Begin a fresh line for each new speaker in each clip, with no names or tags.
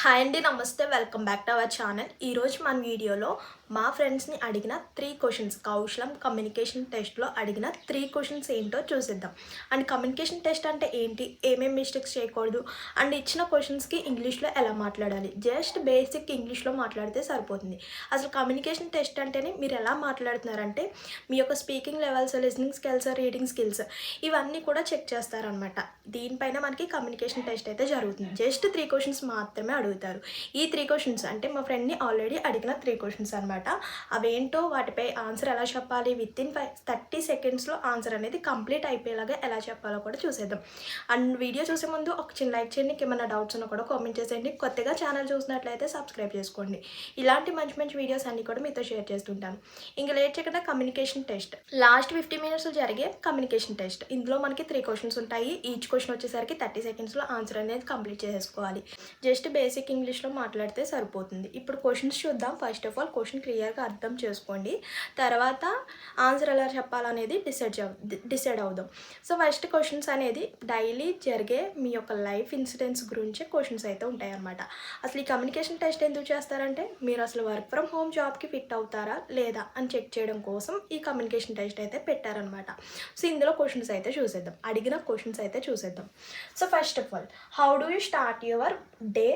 Hi అండి, నమస్తే. Welcome back to our channel. ఈరోజు మన వీడియోలో మా ఫ్రెండ్స్ని అడిగిన 3 క్వశ్చన్స్, కౌశలం కమ్యూనికేషన్ టెస్ట్లో అడిగిన 3 క్వశ్చన్స్ ఏంటో చూసేద్దాం. అండ్ కమ్యూనికేషన్ టెస్ట్ అంటే ఏంటి, ఏమేమి మిస్టేక్స్ చేయకూడదు, అండ్ ఇచ్చిన క్వశ్చన్స్కి ఇంగ్లీష్లో ఎలా మాట్లాడాలి, జస్ట్ బేసిక్ ఇంగ్లీష్లో మాట్లాడితే సరిపోతుంది. అసలు కమ్యూనికేషన్ టెస్ట్ అంటేనే మీరు ఎలా మాట్లాడుతున్నారంటే మీ యొక్క speaking levels, listening skills, reading skills ఇవన్నీ కూడా చెక్ చేస్తారనమాట. దీనిపైన మనకి కమ్యూనికేషన్ టెస్ట్ అయితే జరుగుతుంది. జస్ట్ 3 క్వశ్చన్స్ మాత్రమే అడుగుతారు. ఈ 3 క్వశ్చన్స్ అంటే మా ఫ్రెండ్ని ఆల్రెడీ అడిగిన 3 క్వశ్చన్స్ అనమాట. అవేంటో, వాటిపై ఆన్సర్ ఎలా చెప్పాలి, విత్ ఇన్ 30 సెకండ్స్లో ఆన్సర్ అనేది కంప్లీట్ అయిపోయేలాగా ఎలా చెప్పాలో కూడా చూసేద్దాం. అండ్ వీడియో చూసే ముందు ఒక చిన్న లైక్ చేయండి, ఏమైనా డౌట్స్ ఉన్నా కూడా కామెంట్ చేసేయండి. కొత్తగా ఛానల్ చూసినట్లయితే సబ్స్క్రైబ్ చేసుకోండి. ఇలాంటి మంచి మంచి వీడియోస్ అన్నీ కూడా మీతో షేర్ చేస్తుంటాను. ఇంకా లేట్ చేయకుండా కమ్యూనికేషన్ టెస్ట్, లాస్ట్ 50 మినిట్స్ జరిగే కమ్యూనికేషన్ టెస్ట్. ఇందులో మనకి 3 క్వశ్చన్స్ ఉంటాయి. ఈచ్ క్వశ్చన్ వచ్చేసరికి 30 సెకండ్స్లో ఆన్సర్ అనేది కంప్లీట్ చేసేసుకోవాలి. జస్ట్ బేసిక్ ఇంగ్లీష్లో మాట్లాడితే సరిపోతుంది. ఇప్పుడు క్వశ్చన్స్ చూద్దాం. ఫస్ట్ ఆఫ్ ఆల్ క్వశ్చన్ క్లియర్గా అర్థం చేసుకోండి, తర్వాత ఆన్సర్ ఎలా చెప్పాలనేది డిసైడ్ అవుదాం. సో ఫస్ట్ క్వశ్చన్స్ అనేది డైలీ జరిగే మీ యొక్క లైఫ్ ఇన్సిడెంట్స్ గురించే క్వశ్చన్స్ అయితే ఉంటాయి అన్నమాట. అసలు ఈ కమ్యూనికేషన్ టెస్ట్ ఎందుకు చేస్తారంటే మీరు అసలు వర్క్ ఫ్రమ్ హోమ్ జాబ్కి ఫిట్ అవుతారా లేదా అని చెక్ చేయడం కోసం ఈ కమ్యూనికేషన్ టెస్ట్ అయితే పెట్టారనమాట. సో ఇందులో క్వశ్చన్స్ అయితే చూసేద్దాం, అడిగిన క్వశ్చన్స్ అయితే చూసేద్దాం. So first of all, how do you start your day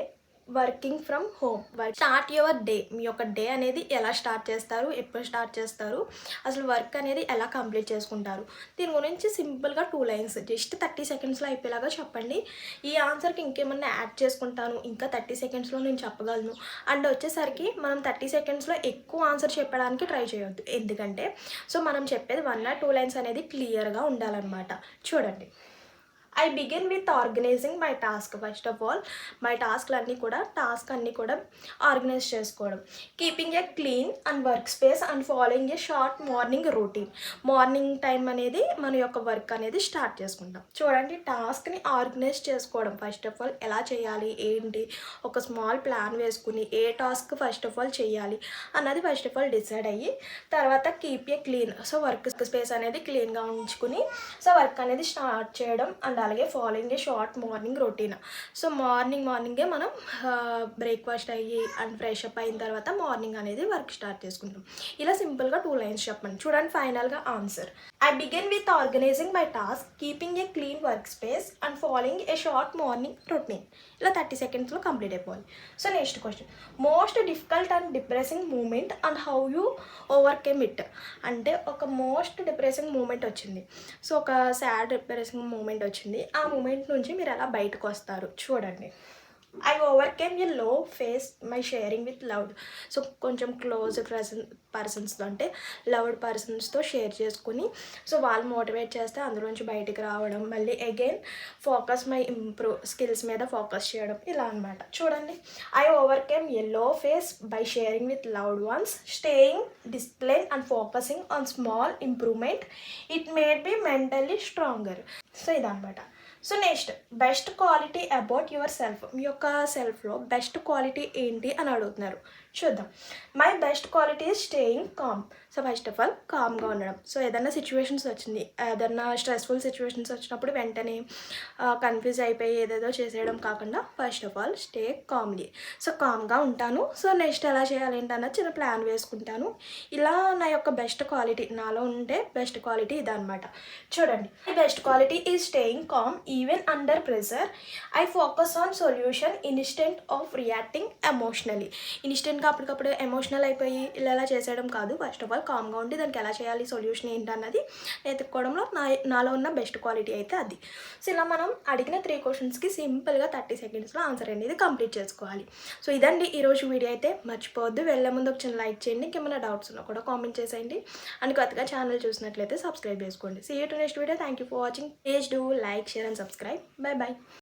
working from home? Start your day, మీ యొక్క డే అనేది ఎలా స్టార్ట్ చేస్తారు, ఎప్పుడు స్టార్ట్ చేస్తారు, అసలు వర్క్ అనేది ఎలా కంప్లీట్ చేసుకుంటారు, దీని గురించి సింపుల్గా 2 లైన్స్ జస్ట్ 30 సెకండ్స్లో అయిపోయేలాగా చెప్పండి. ఈ ఆన్సర్కి ఇంకేమన్నా యాడ్ చేసుకుంటాను, ఇంకా 30 సెకండ్స్లో నేను చెప్పగలను అండ్ వచ్చేసరికి మనం 30 సెకండ్స్లో ఎక్కువ ఆన్సర్ చెప్పడానికి ట్రై చేయొద్దు. ఎందుకంటే సో మనం చెప్పేది 1 or 2 లైన్స్ అనేది క్లియర్గా ఉండాలన్నమాట. చూడండి, I begin with organizing my task. First of all my task అన్నీ కూడా ఆర్గనైజ్ చేసుకోవడం. Keeping a clean and work space and following a short morning routine. Morning time అనేది మన యొక్క వర్క్ అనేది స్టార్ట్ చేసుకుంటాం. చూడండి, టాస్క్ని ఆర్గనైజ్ చేసుకోవడం. ఫస్ట్ ఆఫ్ ఆల్ ఎలా చేయాలి ఏంటి, ఒక స్మాల్ ప్లాన్ వేసుకుని ఏ టాస్క్ ఫస్ట్ ఆఫ్ ఆల్ చేయాలి అన్నది ఫస్ట్ ఆఫ్ ఆల్ డిసైడ్ అయ్యి, తర్వాత keep a clean, so work space అనేది క్లీన్గా ఉంచుకుని సో వర్క్ అనేది స్టార్ట్ చేయడం. అండ్ అలాగే following a short morning routine. So మార్నింగే మనం బ్రేక్ఫాస్ట్ అయ్యి అండ్ ఫ్రెష్ అప్ అయిన తర్వాత మార్నింగ్ అనేది వర్క్ స్టార్ట్ చేసుకుంటాం. ఇలా సింపుల్గా 2 లైన్స్ చెప్పండి. చూడండి ఫైనల్గా answer. I begin with organizing my task, keeping a clean work space and following a short morning routine. ఇలా 30 సెకండ్స్లో కంప్లీట్ అయిపోవాలి. So next question, most difficult and depressing moment and how you overcame it. అంటే ఒక most depressing moment వచ్చింది, so ఒక sad depressing moment వచ్చింది, ఆ moment నుంచి మీరు ఎలా బయటకు వస్తారు చూడండి. I overcame a low phase my sharing with loved. So కొంచెం క్లోజ్ పర్సన్స్తో, అంటే లవ్డ్ పర్సన్స్తో షేర్ చేసుకుని సో వాళ్ళు మోటివేట్ చేస్తే అందులోంచి బయటికి రావడం, మళ్ళీ అగైన్ ఫోకస్ మై స్కిల్స్ మీద ఫోకస్ చేయడం, ఇలా అనమాట. చూడండి, I overcame a low phase by sharing with loved ones, staying discipline and focusing on small improvement, it made me mentally stronger. So ఇదనమాట. So next, best quality about your self. మీ యొక్క సెల్ఫ్లో best quality ఏంటి అని అడుగుతున్నారు. చూద్దాం. My best quality is staying calm. So first of all కామ్గా ఉండడం. సో ఏదైనా సిచ్యువేషన్స్ వచ్చింది, ఏదైనా స్ట్రెస్ఫుల్ సిచ్యువేషన్స్ వచ్చినప్పుడు వెంటనే కన్ఫ్యూజ్ అయిపోయి ఏదేదో చేసేయడం కాకుండా first of all stay Kamli. So కామ్గా ఉంటాను. సో నెక్స్ట్ ఎలా చేయాలి ఏంటన్నది చిన్న ప్లాన్ వేసుకుంటాను. ఇలా నా యొక్క బెస్ట్ క్వాలిటీ, నాలో ఉండే బెస్ట్ క్వాలిటీ ఇదనమాట. చూడండి, best quality is staying calm even under pressure. I focus on solution instead of reacting emotionally. ఇన్స్టెంట్గా అప్పటికప్పుడు ఎమోషనల్ అయిపోయి ఇలా చేసేయడం కాదు. ఫస్ట్ ఆఫ్ ఆల్ కామ్గా ఉండి దానికి ఎలా చేయాలి, సొల్యూషన్ ఏంటన్నది వెతుక్కోవడంలో నాలో ఉన్న బెస్ట్ క్వాలిటీ అయితే అది. సో ఇలా మనం అడిగిన 3 క్వశ్చన్స్కి సింపుల్గా 30 సెకండ్స్లో ఆన్సర్ అనేది కంప్లీట్ చేసుకోవాలి. సో ఇదండి ఈరోజు వీడియో అయితే. మర్చిపోవద్దు, వెళ్ళే ముందు ఒక చిన్న లైక్ చేయండి, ఇంకేమైనా డౌట్స్ ఉన్నా కూడా కామెంట్ చేసేయండి. అండ్ కొత్తగా ఛానల్ చూసినట్లయితే సబ్స్క్రైబ్ చేసుకోండి. See you to next video. Thank you for watching. Please do like, share and subscribe. Bye by.